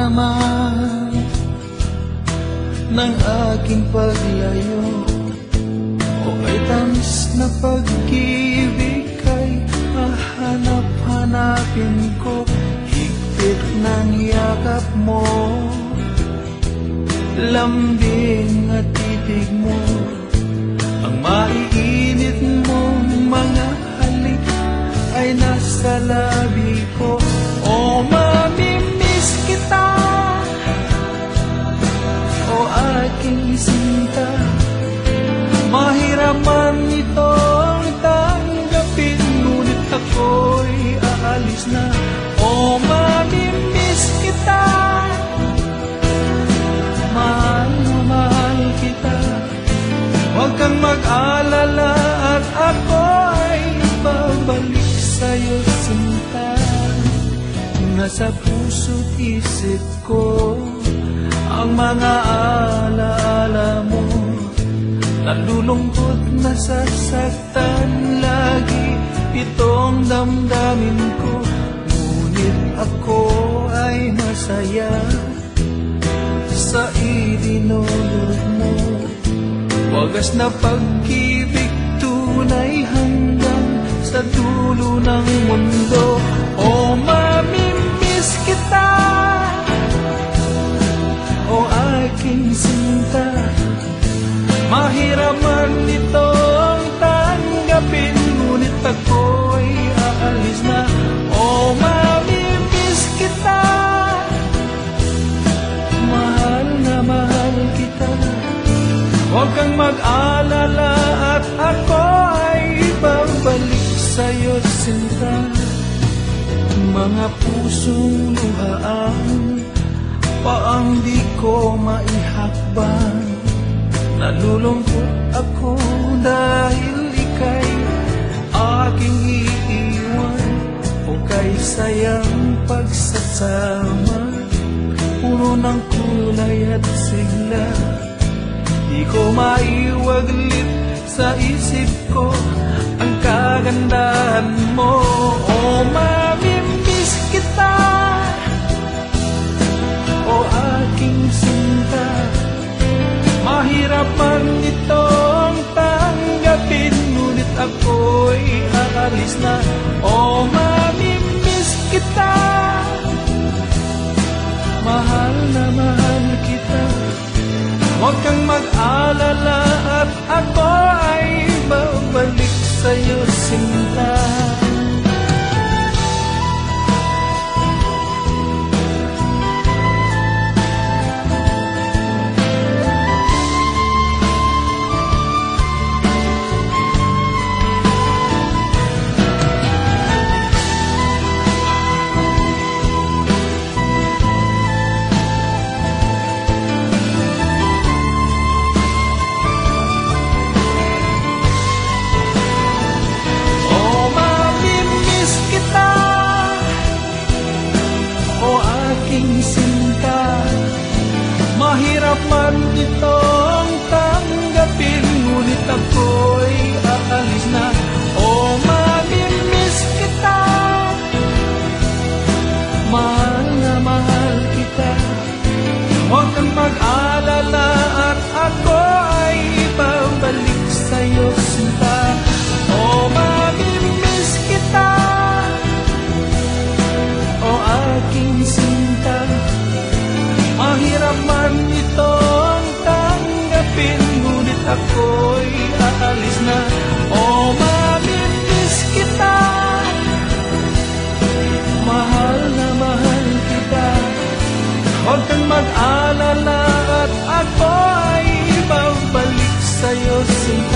naman ng aking paglayo, o kay tamis na pag-ibig kay hahanap-hanapin ko. Higpit ng yakap mo, lambing at titig mo, ang maiinit mong mga halik ay nasa labi ko. O mamimiss kita, o aking sinta, mahirap man itong tanggapin, ngunit ako'y aalis na. O mamimiss kita, mahal na mahal kita, huwag kang mag-alala at ako ay babalik sa'yo, sinta. Nasa puso't isip ko ang mga alaala mo, nalulungkot, nasasaktan lagi itong damdamin ko, ngunit ako ay masaya sa idinulot mo. Wagas na pag-ibig, tunay hanggang sa dulo ng mundo. O mamimiss kita, o aking sinta, mahirap man itong tanggapin, ngunit ako'y aalis na. O mamimiss kita, mahal na mahal kita, huwag kang mag-alala at ako ay babalik sa'yo, sinta. Mga pusong luhaan paang di ko maihakbang, nalulungkot ako dahil ika'y aking iiwan. O kay sayang pagsasama, puro ng kulay at sigla, di ko maiwaglit sa isip ko ang kagandahan mo. O mamimiss kita, o aking sinta, mahirap man itong tanggapin, ngunit ako'y aalis na. O mamimiss kita, mahal na mahal kita, huwag kang mag-alala at ako ay babalik sa'yo, sinta. Mahirap man itong tanggapin, ngunit ako'y aalis na. O mamimiss kita, mahal na mahal kita, huwag kang mag-alala at ako ay babalik sa'yo, sinta. O mamimiss kita, o aking sinta, mahirap man itong tanggapin, ngunit ako'y aalis na. O mamimiss kita, mahal na mahal kita, huwag kang mag-alala at ako ay babalik sa'yo, sinta.